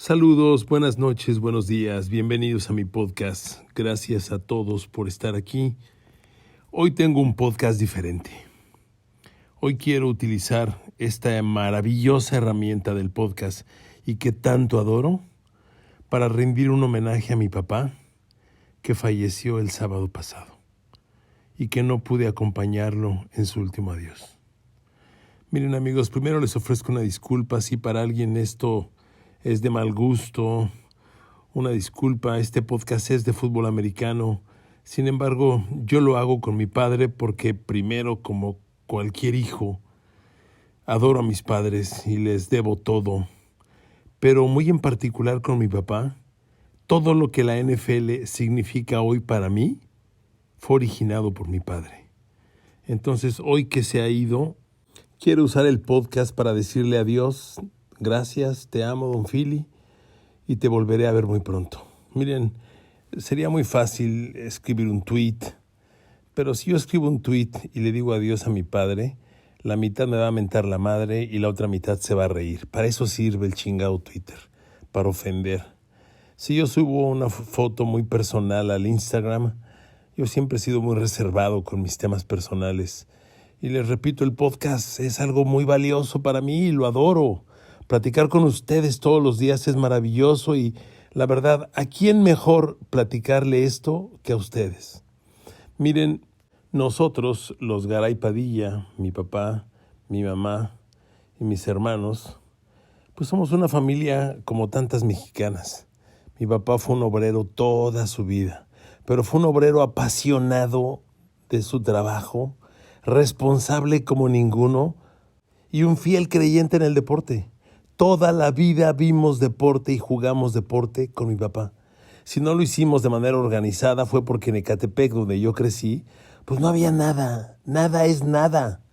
Saludos, buenas noches, buenos días, bienvenidos a mi podcast. Gracias a todos por estar aquí. Hoy tengo un podcast diferente. Hoy quiero utilizar esta maravillosa herramienta del podcast y que tanto adoro para rendir un homenaje a mi papá que falleció el sábado pasado y que no pude acompañarlo en su último adiós. Miren amigos, primero les ofrezco una disculpa si para alguien esto es de mal gusto, una disculpa, este podcast es de fútbol americano. Sin embargo, yo lo hago con mi padre porque primero, como cualquier hijo, adoro a mis padres y les debo todo. Pero muy en particular con mi papá, todo lo que la NFL significa hoy para mí fue originado por mi padre. Entonces, hoy que se ha ido, quiero usar el podcast para decirle adiós. Gracias, te amo, don Philly, y te volveré a ver muy pronto. Miren, sería muy fácil escribir un tweet, pero si yo escribo un tweet y le digo adiós a mi padre, la mitad me va a mentar la madre y la otra mitad se va a reír. Para eso sirve el chingado Twitter, para ofender. Si yo subo una foto muy personal al Instagram, yo siempre he sido muy reservado con mis temas personales. Y les repito, el podcast es algo muy valioso para mí y lo adoro. Platicar con ustedes todos los días es maravilloso y la verdad, ¿a quién mejor platicarle esto que a ustedes? Miren, nosotros, los Garay Padilla, mi papá, mi mamá y mis hermanos, pues somos una familia como tantas mexicanas. Mi papá fue un obrero toda su vida, pero fue un obrero apasionado de su trabajo, responsable como ninguno y un fiel creyente en el deporte. Toda la vida vimos deporte y jugamos deporte con mi papá. Si no lo hicimos de manera organizada fue porque en Ecatepec, donde yo crecí, pues no había nada. Nada es nada.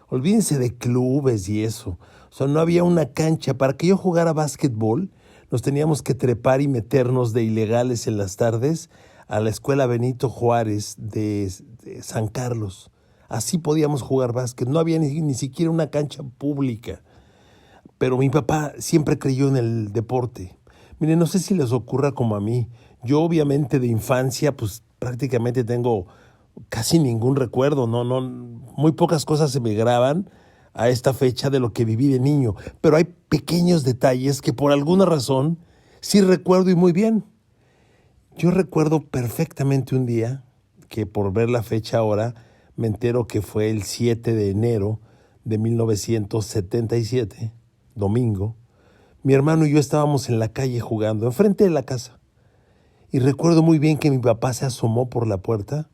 Olvídense de clubes y eso. O sea, no había una cancha. Para que yo jugara básquetbol, nos teníamos que trepar y meternos de ilegales en las tardes a la escuela Benito Juárez de San Carlos. Así podíamos jugar básquet. No había ni siquiera una cancha pública. Pero mi papá siempre creyó en el deporte. Miren, no sé si les ocurra como a mí. Yo obviamente de infancia, pues prácticamente tengo casi ningún recuerdo. Muy pocas cosas se me graban a esta fecha de lo que viví de niño. Pero hay pequeños detalles que por alguna razón sí recuerdo y muy bien. Yo recuerdo perfectamente un día que por ver la fecha ahora me entero que fue el 7 de enero de 1977. Domingo, mi hermano y yo estábamos en la calle jugando, enfrente de la casa. Y recuerdo muy bien que mi papá se asomó por la puerta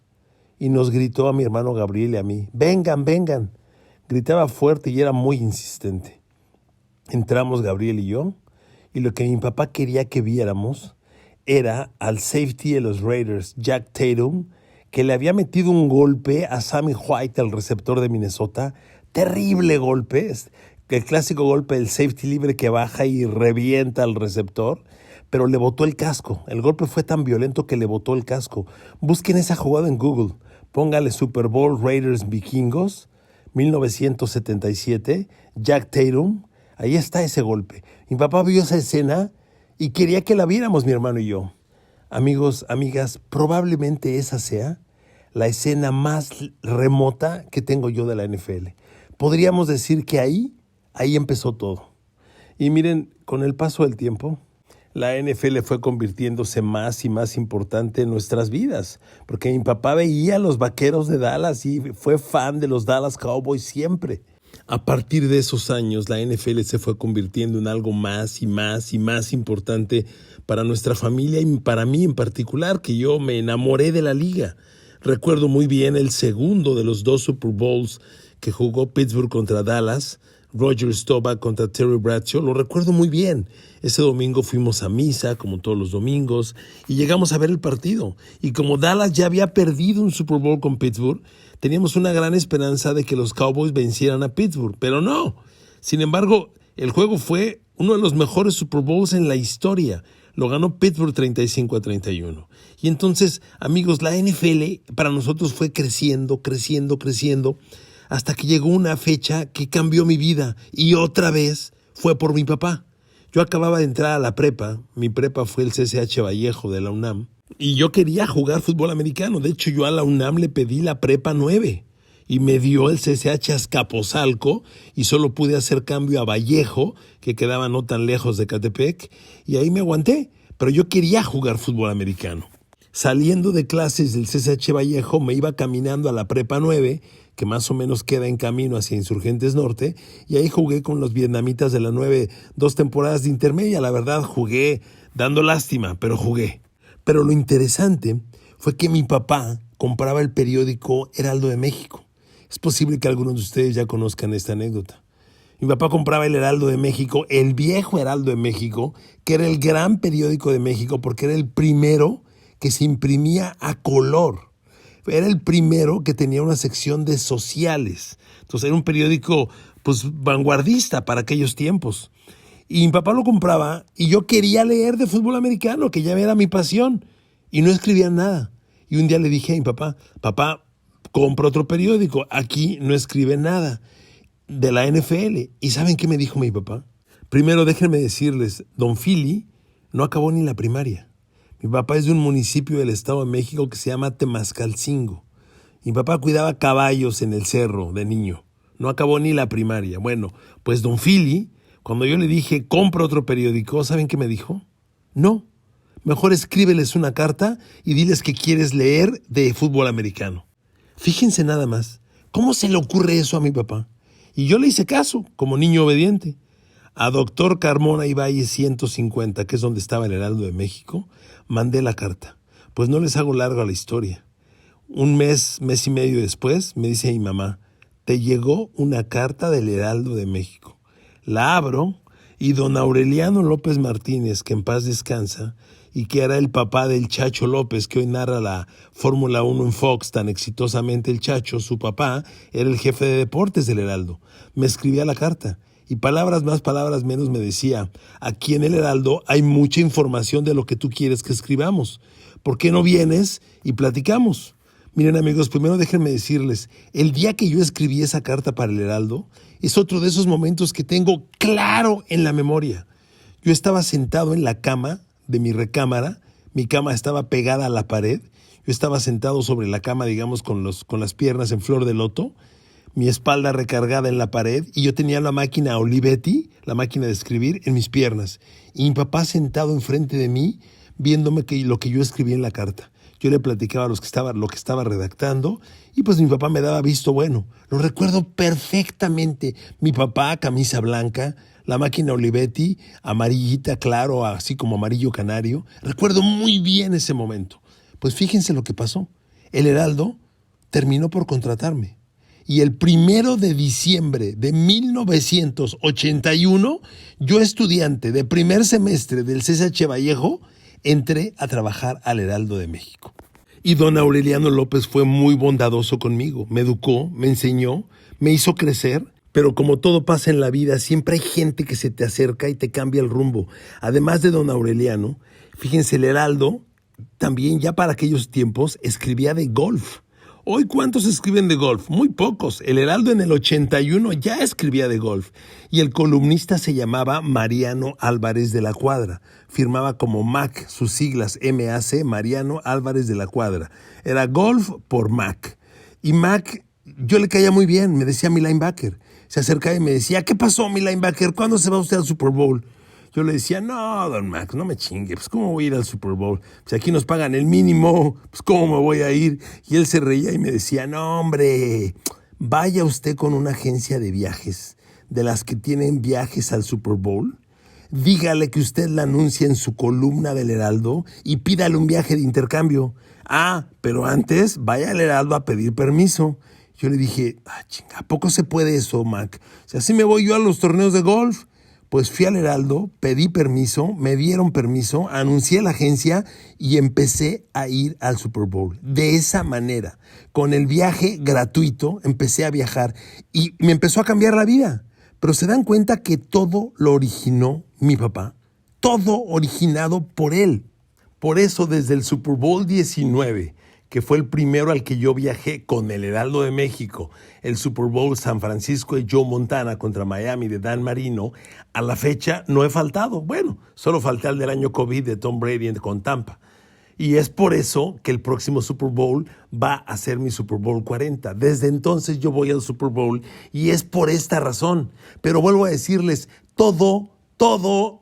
y nos gritó a mi hermano Gabriel y a mí, vengan, vengan. Gritaba fuerte y era muy insistente. Entramos Gabriel y yo, y lo que mi papá quería que viéramos era al safety de los Raiders, Jack Tatum, que le había metido un golpe a Sammy White, el receptor de Minnesota. Terrible golpe. El clásico golpe del safety libre que baja y revienta al receptor, pero le botó el casco. El golpe fue tan violento que le botó el casco. Busquen esa jugada en Google. Póngale Super Bowl Raiders Vikingos, 1977, Jack Tatum. Ahí está ese golpe. Mi papá vio esa escena y quería que la viéramos mi hermano y yo. Amigos, amigas, probablemente esa sea la escena más remota que tengo yo de la NFL. Podríamos decir que ahí empezó todo. Y miren, con el paso del tiempo, la NFL fue convirtiéndose más y más importante en nuestras vidas, porque mi papá veía a los Vaqueros de Dallas y fue fan de los Dallas Cowboys siempre. A partir de esos años, la NFL se fue convirtiendo en algo más y más y más importante para nuestra familia y para mí en particular, que yo me enamoré de la liga. Recuerdo muy bien el segundo de los 2 Super Bowls que jugó Pittsburgh contra Dallas, Roger Staubach contra Terry Bradshaw, lo recuerdo muy bien. Ese domingo fuimos a misa, como todos los domingos, y llegamos a ver el partido. Y como Dallas ya había perdido un Super Bowl con Pittsburgh, teníamos una gran esperanza de que los Cowboys vencieran a Pittsburgh, pero no. Sin embargo, el juego fue uno de los mejores Super Bowls en la historia. Lo ganó Pittsburgh 35-31. Y entonces, amigos, la NFL para nosotros fue creciendo, hasta que llegó una fecha que cambió mi vida y otra vez fue por mi papá. Yo acababa de entrar a la prepa, mi prepa fue el CCH Vallejo de la UNAM, y yo quería jugar fútbol americano. De hecho, yo a la UNAM le pedí la prepa 9 y me dio el CCH Azcapotzalco y solo pude hacer cambio a Vallejo, que quedaba no tan lejos de Catepec, y ahí me aguanté. Pero yo quería jugar fútbol americano. Saliendo de clases del CCH Vallejo, me iba caminando a la prepa 9, que más o menos queda en camino hacia Insurgentes Norte, y ahí jugué con los vietnamitas de la 9 2 temporadas de intermedia. La verdad, jugué dando lástima, pero jugué. Pero lo interesante fue que mi papá compraba el periódico Heraldo de México. Es posible que algunos de ustedes ya conozcan esta anécdota. Mi papá compraba el Heraldo de México, el viejo Heraldo de México, que era el gran periódico de México porque era el primero que se imprimía a color. Era el primero que tenía una sección de sociales. Entonces era un periódico pues vanguardista para aquellos tiempos. Y mi papá lo compraba y yo quería leer de fútbol americano, que ya era mi pasión, y no escribía nada. Y un día le dije a mi papá, papá, compra otro periódico, aquí no escribe nada de la NFL. ¿Y saben qué me dijo mi papá? Primero déjenme decirles, don Philly no acabó ni la primaria. Mi papá es de un municipio del Estado de México que se llama Temascalcingo. Mi papá cuidaba caballos en el cerro de niño. No acabó ni la primaria. Bueno, pues don Philly, cuando yo le dije, compra otro periódico, ¿saben qué me dijo? No, mejor escríbeles una carta y diles que quieres leer de fútbol americano. Fíjense nada más, ¿cómo se le ocurre eso a mi papá? Y yo le hice caso, como niño obediente. A Doctor Carmona y Valle 150, que es donde estaba el Heraldo de México, mandé la carta. Pues no les hago larga la historia. Un mes y medio después, me dice mi mamá, te llegó una carta del Heraldo de México. La abro y don Aureliano López Martínez, que en paz descansa, y que era el papá del Chacho López, que hoy narra la Fórmula 1 en Fox tan exitosamente el Chacho, su papá, era el jefe de deportes del Heraldo. Me escribía la carta y palabras más, palabras menos me decía, aquí en el Heraldo hay mucha información de lo que tú quieres que escribamos. ¿Por qué no vienes y platicamos? Miren amigos, primero déjenme decirles, el día que yo escribí esa carta para el Heraldo es otro de esos momentos que tengo claro en la memoria. Yo estaba sentado en la cama de mi recámara, mi cama estaba pegada a la pared, yo estaba sentado sobre la cama, digamos, con las piernas en flor de loto, mi espalda recargada en la pared y yo tenía la máquina Olivetti, la máquina de escribir, en mis piernas. Y mi papá sentado enfrente de mí, viéndome lo que yo escribí en la carta. Yo le platicaba lo que estaba redactando y pues mi papá me daba visto bueno. Lo recuerdo perfectamente. Mi papá, camisa blanca, la máquina Olivetti, amarillita, claro, así como amarillo canario. Recuerdo muy bien ese momento. Pues fíjense lo que pasó. El Heraldo terminó por contratarme. Y el 1 de diciembre de 1981, yo estudiante de primer semestre del CCH Vallejo, entré a trabajar al Heraldo de México. Y don Aureliano López fue muy bondadoso conmigo. Me educó, me enseñó, me hizo crecer. Pero como todo pasa en la vida, siempre hay gente que se te acerca y te cambia el rumbo. Además de don Aureliano, fíjense, el Heraldo también ya para aquellos tiempos escribía de golf. Hoy, ¿cuántos escriben de golf? Muy pocos. El Heraldo en el 81 ya escribía de golf. Y el columnista se llamaba Mariano Álvarez de la Cuadra. Firmaba como MAC, sus siglas MAC, Mariano Álvarez de la Cuadra. Era golf por MAC. Y MAC, yo le caía muy bien, me decía mi linebacker. Se acercaba y me decía, ¿qué pasó, mi linebacker? ¿Cuándo se va usted al Super Bowl? Yo le decía, no, don Max, no me chingue, pues ¿cómo voy a ir al Super Bowl? Si aquí nos pagan el mínimo, pues ¿cómo me voy a ir? Y él se reía y me decía, no, hombre, vaya usted con una agencia de viajes, de las que tienen viajes al Super Bowl. Dígale que usted la anuncia en su columna del Heraldo y pídale un viaje de intercambio. Ah, pero antes vaya al Heraldo a pedir permiso. Yo le dije, chinga, ¿a poco se puede eso, Mac? O sea, ¿así me voy yo a los torneos de golf? Pues fui al Heraldo, pedí permiso, me dieron permiso, anuncié la agencia y empecé a ir al Super Bowl. De esa manera, con el viaje gratuito, empecé a viajar y me empezó a cambiar la vida. Pero se dan cuenta que todo lo originó mi papá, todo originado por él. Por eso desde el Super Bowl 19, que fue el primero al que yo viajé con el Heraldo de México, el Super Bowl San Francisco de Joe Montana contra Miami de Dan Marino, a la fecha no he faltado. Bueno, solo falté al del año COVID de Tom Brady con Tampa. Y es por eso que el próximo Super Bowl va a ser mi Super Bowl 40. Desde entonces yo voy al Super Bowl y es por esta razón. Pero vuelvo a decirles, todo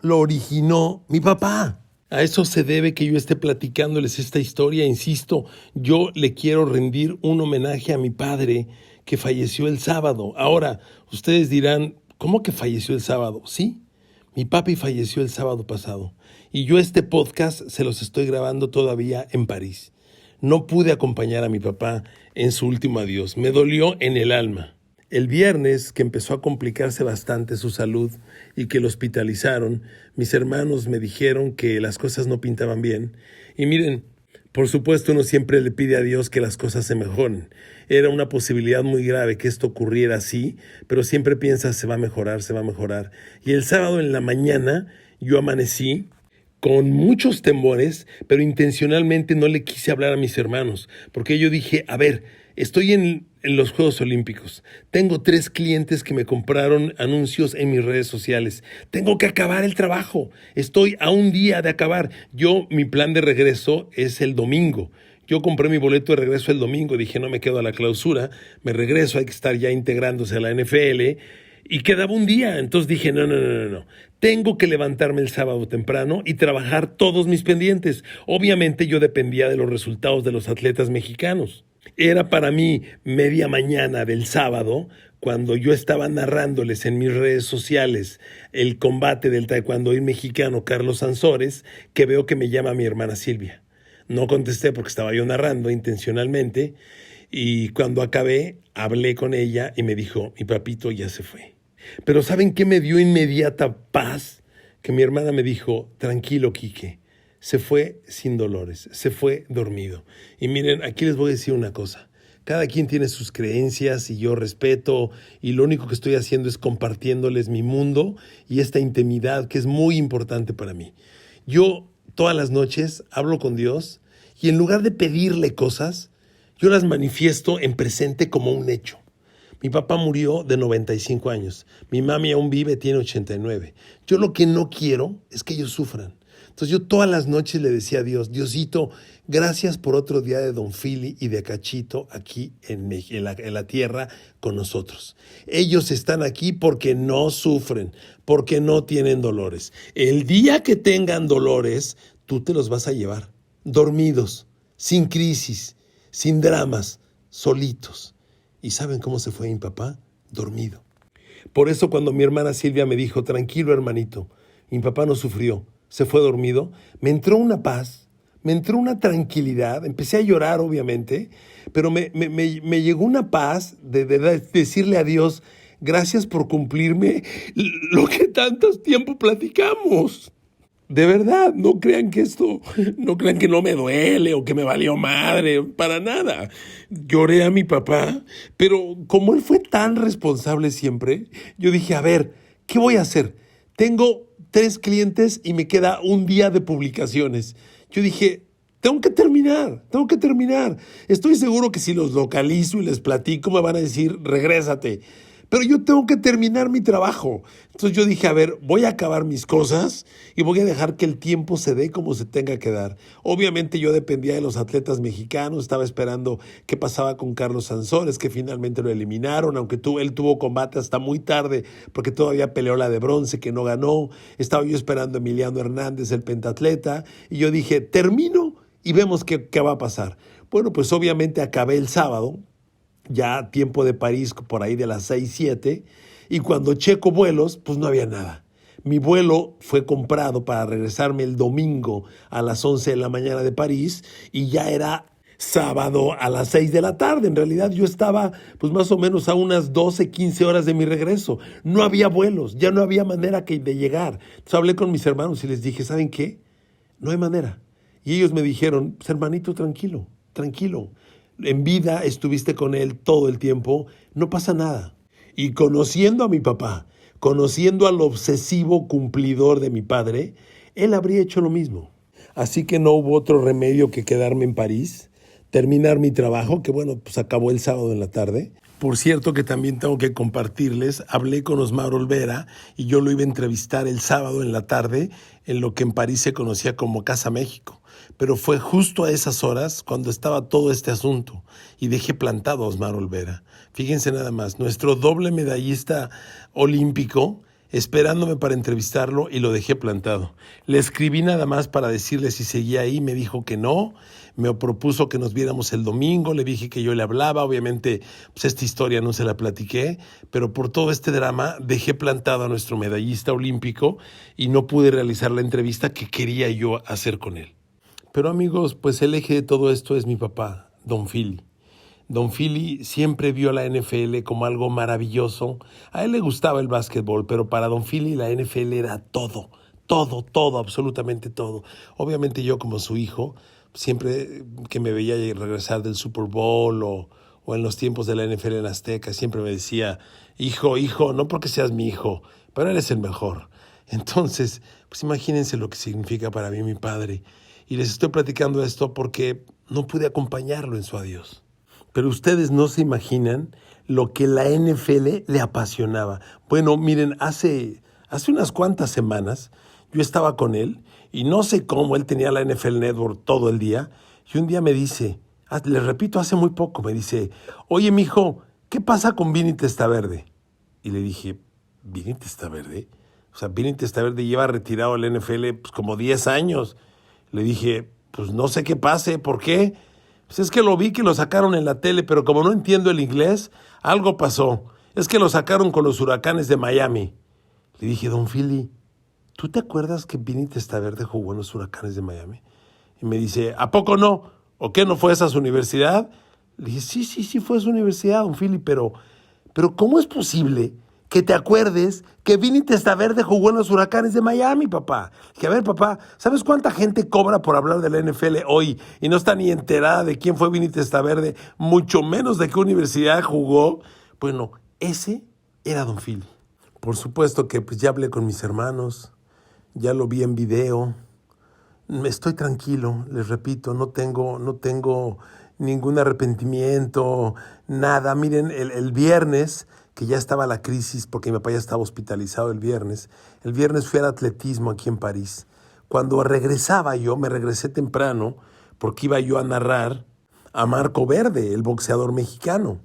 lo originó mi papá. A eso se debe que yo esté platicándoles esta historia. Insisto, yo le quiero rendir un homenaje a mi padre que falleció el sábado. Ahora, ustedes dirán, ¿cómo que falleció el sábado? Sí, mi papi falleció el sábado pasado. Y yo este podcast se los estoy grabando todavía en París. No pude acompañar a mi papá en su último adiós. Me dolió en el alma. El viernes, que empezó a complicarse bastante su salud y que lo hospitalizaron, mis hermanos me dijeron que las cosas no pintaban bien. Y miren, por supuesto uno siempre le pide a Dios que las cosas se mejoren. Era una posibilidad muy grave que esto ocurriera así, pero siempre piensas se va a mejorar, se va a mejorar. Y el sábado en la mañana yo amanecí con muchos temores, pero intencionalmente no le quise hablar a mis hermanos, porque yo dije, a ver, estoy en los Juegos Olímpicos, tengo 3 clientes que me compraron anuncios en mis redes sociales, tengo que acabar el trabajo, estoy a un día de acabar. Mi plan de regreso es el domingo. Yo compré mi boleto de regreso el domingo, dije no me quedo a la clausura, me regreso, hay que estar ya integrándose a la NFL. Y quedaba un día, entonces dije, no. Tengo que levantarme el sábado temprano y trabajar todos mis pendientes. Obviamente yo dependía de los resultados de los atletas mexicanos. Era para mí media mañana del sábado, cuando yo estaba narrándoles en mis redes sociales el combate del taekwondoín mexicano Carlos Sansores, que veo que me llama mi hermana Silvia. No contesté porque estaba yo narrando intencionalmente, y cuando acabé, hablé con ella y me dijo, mi papito ya se fue. Pero ¿saben qué me dio inmediata paz? Que mi hermana me dijo, tranquilo, Quique, se fue sin dolores, se fue dormido. Y miren, aquí les voy a decir una cosa. Cada quien tiene sus creencias y yo respeto, y lo único que estoy haciendo es compartiéndoles mi mundo y esta intimidad que es muy importante para mí. Yo todas las noches hablo con Dios y en lugar de pedirle cosas, yo las manifiesto en presente como un hecho. Mi papá murió de 95 años. Mi mami aún vive, tiene 89. Yo lo que no quiero es que ellos sufran. Entonces yo todas las noches le decía a Dios, Diosito, gracias por otro día de Don Fili y de Cachito aquí en la tierra con nosotros. Ellos están aquí porque no sufren, porque no tienen dolores. El día que tengan dolores, tú te los vas a llevar, dormidos, sin crisis, sin dramas, solitos. ¿Y saben cómo se fue mi papá? Dormido. Por eso cuando mi hermana Silvia me dijo, tranquilo hermanito, mi papá no sufrió, se fue dormido, me entró una paz, me entró una tranquilidad, empecé a llorar obviamente, pero me llegó una paz de decirle a Dios, gracias por cumplirme lo que tanto tiempo platicamos. De verdad, no crean que no me duele o que me valió madre, para nada. Lloré a mi papá, pero como él fue tan responsable siempre, yo dije, a ver, ¿qué voy a hacer? Tengo 3 clientes y me queda un día de publicaciones. Yo dije, tengo que terminar. Estoy seguro que si los localizo y les platico me van a decir, regrésate. Pero yo tengo que terminar mi trabajo. Entonces yo dije, a ver, voy a acabar mis cosas y voy a dejar que el tiempo se dé como se tenga que dar. Obviamente yo dependía de los atletas mexicanos, estaba esperando qué pasaba con Carlos Sansores, que finalmente lo eliminaron, aunque él tuvo combate hasta muy tarde, porque todavía peleó la de bronce, que no ganó. Estaba yo esperando a Emiliano Hernández, el pentatleta, y yo dije, termino y vemos qué va a pasar. Bueno, pues obviamente acabé el sábado, ya tiempo de París por ahí de las 6, 7, y cuando checo vuelos, pues no había nada. Mi vuelo fue comprado para regresarme el domingo a las 11 de la mañana de París y ya era sábado a las 6 de la tarde. En realidad yo estaba pues más o menos a unas 12, 15 horas de mi regreso. No había vuelos, ya no había manera de llegar. Entonces hablé con mis hermanos y les dije, ¿saben qué? No hay manera. Y ellos me dijeron, pues, hermanito, tranquilo. En vida estuviste con él todo el tiempo, no pasa nada. Y conociendo a mi papá, conociendo al obsesivo cumplidor de mi padre, él habría hecho lo mismo. Así que no hubo otro remedio que quedarme en París. terminar mi trabajo, que bueno, pues acabó el sábado en la tarde. Por cierto que también tengo que compartirles, hablé con Osmar Olvera y yo lo iba a entrevistar el sábado en la tarde en lo que en París se conocía como Casa México. Pero fue justo a esas horas cuando estaba todo este asunto y dejé plantado a Osmar Olvera. Fíjense nada más, nuestro doble medallista olímpico esperándome para entrevistarlo y lo dejé plantado. Le escribí nada más para decirle si seguía ahí, me dijo que no, me propuso que nos viéramos el domingo, le dije que yo le hablaba, obviamente pues esta historia no se la platiqué, pero por todo este drama dejé plantado a nuestro medallista olímpico y no pude realizar la entrevista que quería yo hacer con él. Pero amigos, pues el eje de todo esto es mi papá, Don Philly. Don Philly siempre vio la NFL como algo maravilloso. A él le gustaba el básquetbol, pero para Don Philly la NFL era todo, todo, absolutamente todo. Obviamente yo como su hijo, siempre que me veía regresar del Super Bowl o en los tiempos de la NFL en Azteca, siempre me decía, hijo, no porque seas mi hijo, pero eres el mejor. Entonces, pues imagínense lo que significa para mí mi padre. Y les estoy platicando esto porque no pude acompañarlo en su adiós. Pero ustedes no se imaginan lo que la NFL le apasionaba. Bueno, miren, hace unas cuantas semanas yo estaba con él y no sé cómo él tenía la NFL Network todo el día. Y un día me dice, le repito, hace muy poco, me dice, oye, mijo, ¿qué pasa con Vinny Testaverde? Y le dije, ¿Vinny Testaverde? O sea, Vinny Testaverde lleva retirado del NFL pues, como 10 años. Le dije, pues no sé qué pase, ¿por qué? Pues es que lo vi que lo sacaron en la tele, pero como no entiendo el inglés, algo pasó. Es que lo sacaron con los Huracanes de Miami. Le dije, Don Philly, ¿tú te acuerdas que Vinny Testaverde jugó en los Huracanes de Miami? Y me dice, ¿a poco no? ¿O qué no fue esa su universidad? Le dije, sí fue su universidad, Don Philly, pero ¿cómo es posible que te acuerdes que Vinny Testaverde jugó en los Huracanes de Miami, papá? Que a ver, papá, ¿sabes cuánta gente cobra por hablar de la NFL hoy y no está ni enterada de quién fue Vinny Testaverde, mucho menos de qué universidad jugó? Bueno, ese era Don Philly. Por supuesto que pues ya hablé con mis hermanos, ya lo vi en video. Estoy tranquilo, les repito, no tengo ningún arrepentimiento, nada. Miren, el viernes, que ya estaba la crisis, porque mi papá ya estaba hospitalizado el viernes fui al atletismo aquí en París. Cuando regresaba yo, me regresé temprano, porque iba yo a narrar a Marco Verde, el boxeador mexicano.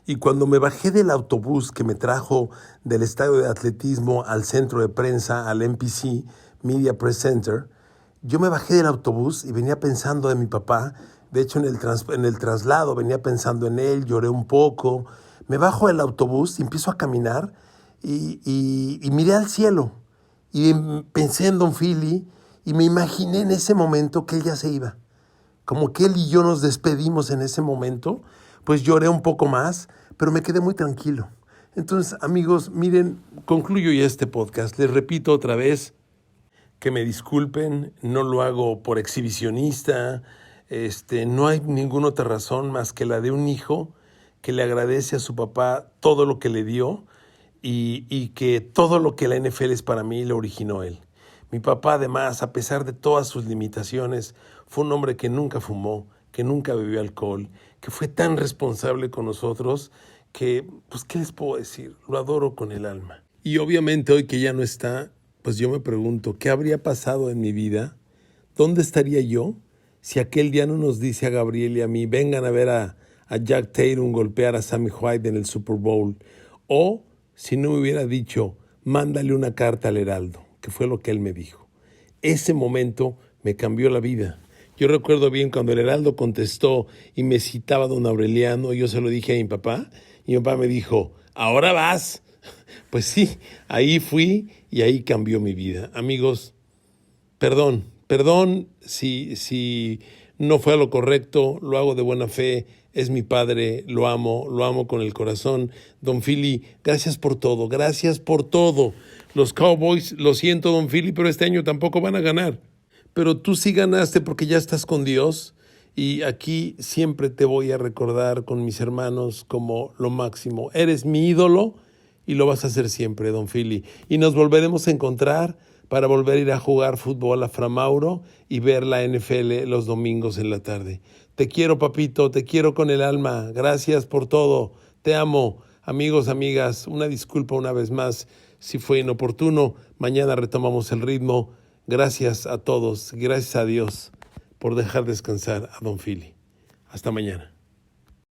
Y cuando me bajé del autobús que me trajo del estadio de atletismo al centro de prensa, al MPC, Media Press Center, yo me bajé del autobús y venía pensando en mi papá. De hecho, en el traslado venía pensando en él, lloré un poco. Me bajo del autobús y empiezo a caminar y miré al cielo. Y pensé en Don Philly y me imaginé en ese momento que él ya se iba. Como que él y yo nos despedimos en ese momento, pues lloré un poco más, pero me quedé muy tranquilo. Entonces, amigos, miren, concluyo ya este podcast. Les repito otra vez, que me disculpen, no lo hago por exhibicionista, no hay ninguna otra razón más que la de un hijo que le agradece a su papá todo lo que le dio y que todo lo que la NFL es para mí lo originó él. Mi papá además, a pesar de todas sus limitaciones, fue un hombre que nunca fumó, que nunca bebió alcohol, que fue tan responsable con nosotros que, pues, ¿qué les puedo decir? Lo adoro con el alma. Y obviamente hoy que ya no está, pues yo me pregunto, ¿qué habría pasado en mi vida? ¿Dónde estaría yo si aquel día no nos dice a Gabriel y a mí, vengan a ver a Jack Tatum golpear a Sammy White en el Super Bowl? O si no me hubiera dicho, mándale una carta al Heraldo, que fue lo que él me dijo. Ese momento me cambió la vida. Yo recuerdo bien cuando el Heraldo contestó y me citaba a don Aureliano, yo se lo dije a mi papá, y mi papá me dijo, ¿ahora vas? Pues sí, ahí fui y ahí cambió mi vida. Amigos, perdón si no fue a lo correcto, lo hago de buena fe, es mi padre, lo amo con el corazón. Don Philly, gracias por todo. Los Cowboys, lo siento, Don Philly, pero este año tampoco van a ganar. Pero tú sí ganaste porque ya estás con Dios y aquí siempre te voy a recordar con mis hermanos como lo máximo. Eres mi ídolo y lo vas a hacer siempre, Don Philly. Y nos volveremos a encontrar para volver a ir a jugar fútbol a Framauro y ver la NFL los domingos en la tarde. Te quiero, papito, te quiero con el alma. Gracias por todo. Te amo. Amigos, amigas, una disculpa una vez más si fue inoportuno. Mañana retomamos el ritmo. Gracias a todos. Gracias a Dios por dejar descansar a Don Philly. Hasta mañana.